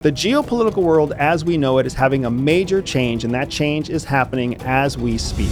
The geopolitical world as we know it is having a major change, and that change is happening as we speak.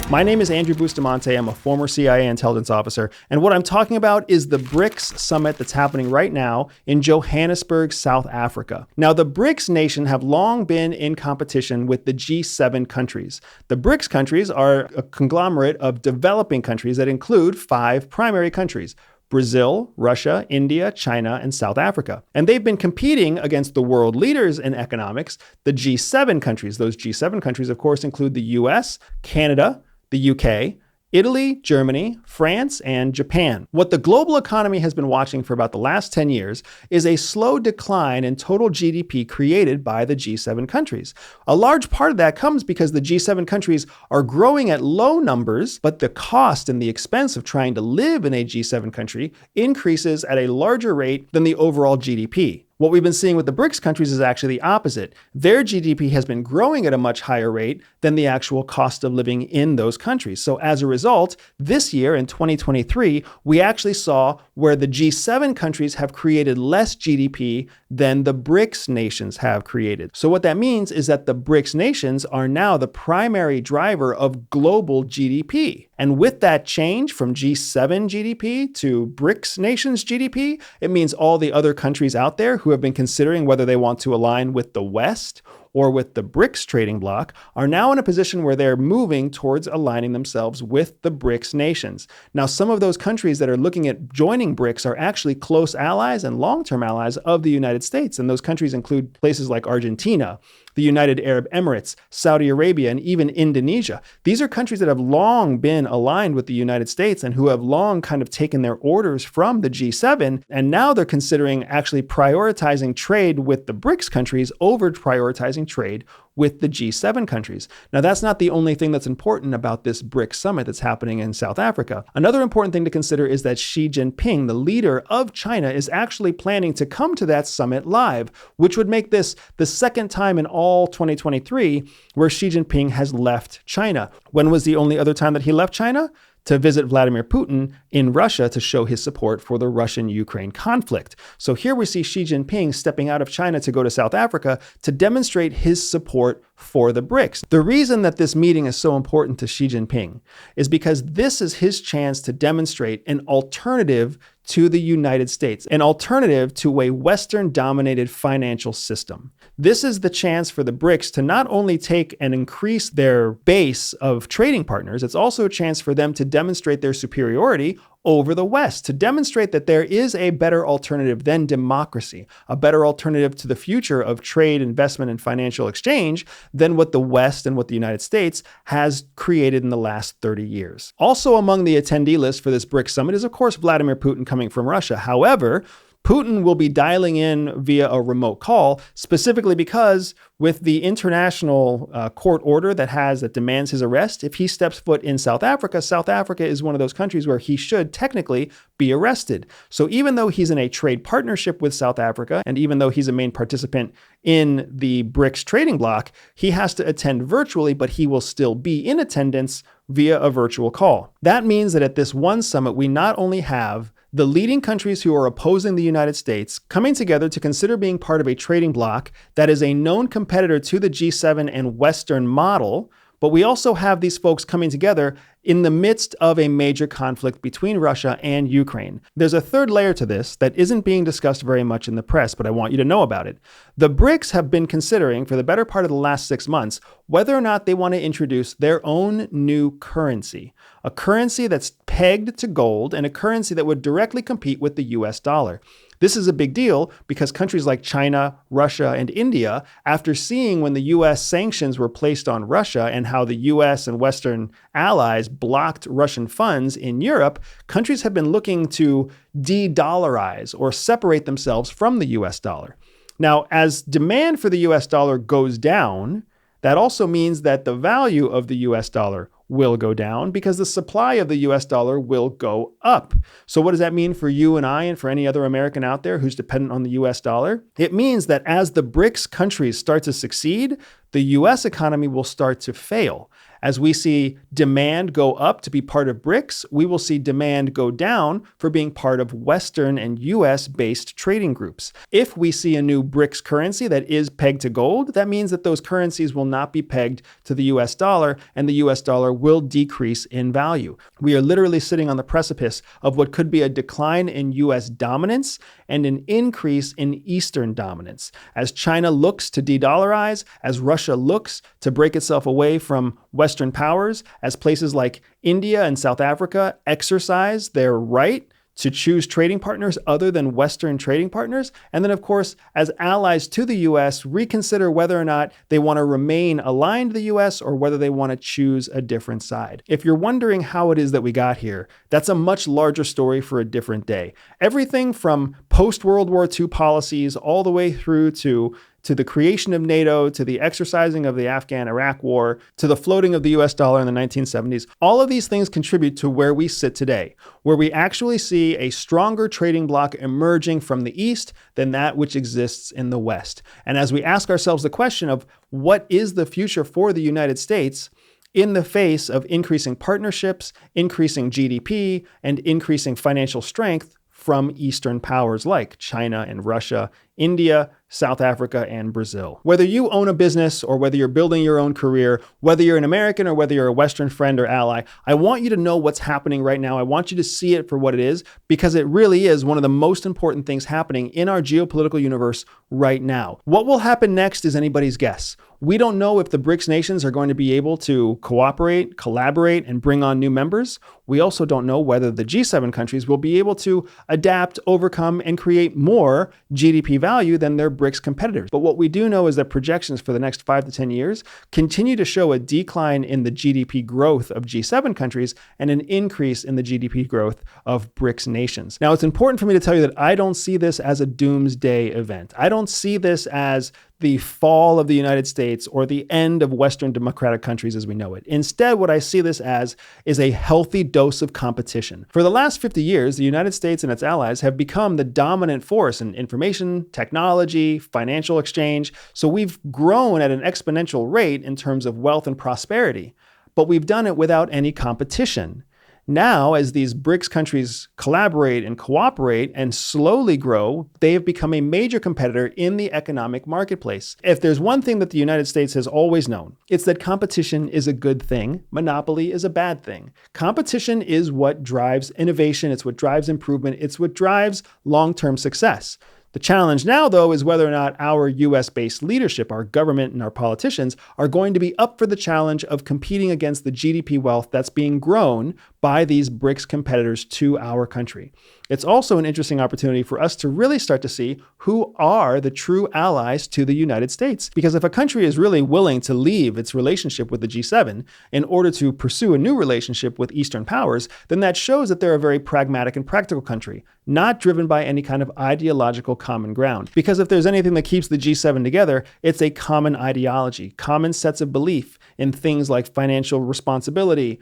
My name is Andrew Bustamante. I'm a former CIA intelligence officer, and what I'm talking about is the BRICS summit that's happening right now in Johannesburg, South Africa. Now, the BRICS nation have long been in competition with the G7 countries. The BRICS countries are a conglomerate of developing countries that include 5 primary countries: Brazil, Russia, India, China, and South Africa. And they've been competing against the world leaders in economics, the G7 countries. Those G7 countries, of course, include the US, Canada, the UK, Italy, Germany, France, and Japan. What the global economy has been watching for about the last 10 years is a slow decline in total GDP created by the G7 countries. A large part of that comes because the G7 countries are growing at low numbers, but the cost and the expense of trying to live in a G7 country increases at a larger rate than the overall GDP. What we've been seeing with the BRICS countries is actually the opposite. Their GDP has been growing at a much higher rate than the actual cost of living in those countries. So as a result, this year in 2023, we actually saw where the G7 countries have created less GDP than the BRICS nations have created. So what that means is that the BRICS nations are now the primary driver of global GDP. And with that change from G7 GDP to BRICS nations GDP, it means all the other countries out there who have been considering whether they want to align with the West or with the BRICS trading bloc are now in a position where they're moving towards aligning themselves with the BRICS nations. Now, some of those countries that are looking at joining BRICS are actually close allies and long-term allies of the United States. And those countries include places like Argentina, the United Arab Emirates, Saudi Arabia, and even Indonesia. These are countries that have long been aligned with the United States and who have long kind of taken their orders from the G7. And now they're considering actually prioritizing trade with the BRICS countries over prioritizing trade with the G7 countries. Now, that's not the only thing that's important about this BRICS summit that's happening in South Africa. Another important thing to consider is that Xi Jinping, the leader of China, is actually planning to come to that summit live, which would make this the second time in all 2023 where Xi Jinping has left China. When was the only other time that he left China? To visit Vladimir Putin in Russia to show his support for the Russian-Ukraine conflict. So here we see Xi Jinping stepping out of China to go to South Africa to demonstrate his support for the BRICS. The reason that this meeting is so important to Xi Jinping is because this is his chance to demonstrate an alternative to the United States, an alternative to a Western-dominated financial system. This is the chance for the BRICS to not only take and increase their base of trading partners, it's also a chance for them to demonstrate their superiority over the West, to demonstrate that there is a better alternative than democracy, a better alternative to the future of trade, investment, and financial exchange than what the West and what the United States has created in the last 30 years. Also among the attendee list for this BRICS summit is, of course, Vladimir Putin coming from Russia. However, Putin will be dialing in via a remote call, specifically because with the international court order that demands his arrest, if he steps foot in South Africa is one of those countries where he should technically be arrested. So even though he's in a trade partnership with South Africa, and even though he's a main participant in the BRICS trading bloc, he has to attend virtually, but he will still be in attendance via a virtual call. That means that at this one summit, we not only have the leading countries who are opposing the United States coming together to consider being part of a trading bloc that is a known competitor to the G7 and Western model, but we also have these folks coming together in the midst of a major conflict between Russia and Ukraine. There's a third layer to this that isn't being discussed very much in the press, but I want you to know about it. The BRICS have been considering for the better part of the last 6 months whether or not they want to introduce their own new currency, a currency that's pegged to gold and a currency that would directly compete with the US dollar. This is a big deal because countries like China, Russia, and India, after seeing when the US sanctions were placed on Russia and how the US and Western allies blocked Russian funds in Europe, countries have been looking to de-dollarize or separate themselves from the US dollar. Now, as demand for the US dollar goes down, that also means that the value of the US dollar will go down because the supply of the US dollar will go up. So what does that mean for you and I and for any other American out there who's dependent on the US dollar? It means that as the BRICS countries start to succeed, the US economy will start to fail. As we see demand go up to be part of BRICS, we will see demand go down for being part of Western and US-based trading groups. If we see a new BRICS currency that is pegged to gold, that means that those currencies will not be pegged to the US dollar, and the US dollar will decrease in value. We are literally sitting on the precipice of what could be a decline in US dominance and an increase in Eastern dominance. As China looks to de-dollarize, as Russia looks to break itself away from Western powers, as places like India and South Africa exercise their right to choose trading partners other than Western trading partners. And then, of course, as allies to the US, reconsider whether or not they want to remain aligned to the US or whether they want to choose a different side. If you're wondering how it is that we got here, that's a much larger story for a different day. Everything from post-World War II policies all the way through to the creation of NATO, to the exercising of the Afghan-Iraq war, to the floating of the US dollar in the 1970s, all of these things contribute to where we sit today, where we actually see a stronger trading bloc emerging from the East than that which exists in the West. And as we ask ourselves the question of what is the future for the United States, in the face of increasing partnerships, increasing GDP, and increasing financial strength from Eastern powers like China and Russia, India, South Africa, and Brazil. Whether you own a business or whether you're building your own career, whether you're an American or whether you're a Western friend or ally, I want you to know what's happening right now. I want you to see it for what it is, because it really is one of the most important things happening in our geopolitical universe right now. What will happen next is anybody's guess. We don't know if the BRICS nations are going to be able to cooperate, collaborate, and bring on new members. We also don't know whether the G7 countries will be able to adapt, overcome, and create more GDP value than their BRICS competitors. But what we do know is that projections for the next 5 to 10 years continue to show a decline in the GDP growth of G7 countries and an increase in the GDP growth of BRICS nations. Now, it's important for me to tell you that I don't see this as a doomsday event. I don't see this as the fall of the United States or the end of Western democratic countries as we know it. Instead, what I see this as is a healthy dose of competition. For the last 50 years, the United States and its allies have become the dominant force in information, technology, financial exchange. So we've grown at an exponential rate in terms of wealth and prosperity, but we've done it without any competition. Now, as these BRICS countries collaborate and cooperate and slowly grow, they have become a major competitor in the economic marketplace. If there's one thing that the United States has always known, it's that competition is a good thing. Monopoly is a bad thing. Competition is what drives innovation. It's what drives improvement. It's what drives long-term success. The challenge now, though, is whether or not our US-based leadership, our government and our politicians, are going to be up for the challenge of competing against the GDP wealth that's being grown by these BRICS competitors to our country. It's also an interesting opportunity for us to really start to see who are the true allies to the United States. Because if a country is really willing to leave its relationship with the G7 in order to pursue a new relationship with Eastern powers, then that shows that they're a very pragmatic and practical country, not driven by any kind of ideological common ground. Because if there's anything that keeps the G7 together, it's a common ideology, common sets of belief in things like financial responsibility,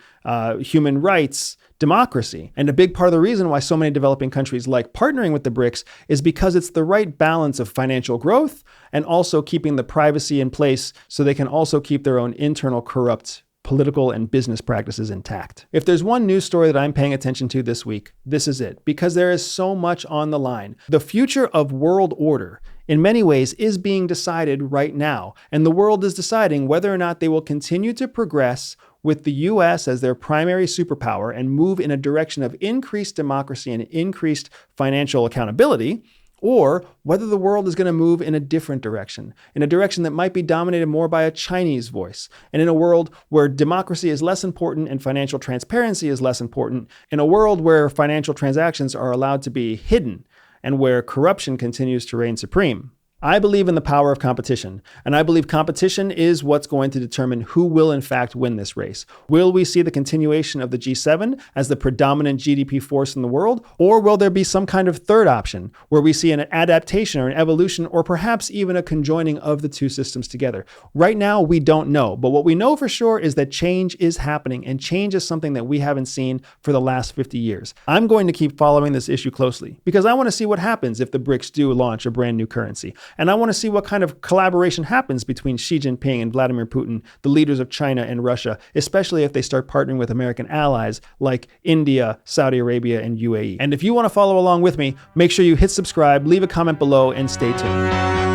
human rights, democracy. And a big part of the reason why so many developing countries like partnering with the BRICS is because it's the right balance of financial growth and also keeping the privacy in place so they can also keep their own internal corrupt political and business practices intact. If there's one news story that I'm paying attention to this week, this is it, because there is so much on the line. The future of world order, in many ways, is being decided right now, and the world is deciding whether or not they will continue to progress with the US as their primary superpower and move in a direction of increased democracy and increased financial accountability, or whether the world is going to move in a different direction, in a direction that might be dominated more by a Chinese voice, and in a world where democracy is less important and financial transparency is less important, in a world where financial transactions are allowed to be hidden and where corruption continues to reign supreme. I believe in the power of competition, and I believe competition is what's going to determine who will in fact win this race. Will we see the continuation of the G7 as the predominant GDP force in the world, or will there be some kind of third option where we see an adaptation or an evolution or perhaps even a conjoining of the two systems together? Right now, we don't know, but what we know for sure is that change is happening, and change is something that we haven't seen for the last 50 years. I'm going to keep following this issue closely because I want to see what happens if the BRICS do launch a brand new currency. And I want to see what kind of collaboration happens between Xi Jinping and Vladimir Putin, the leaders of China and Russia, especially if they start partnering with American allies like India, Saudi Arabia, and UAE. And if you want to follow along with me, make sure you hit subscribe, leave a comment below, and stay tuned.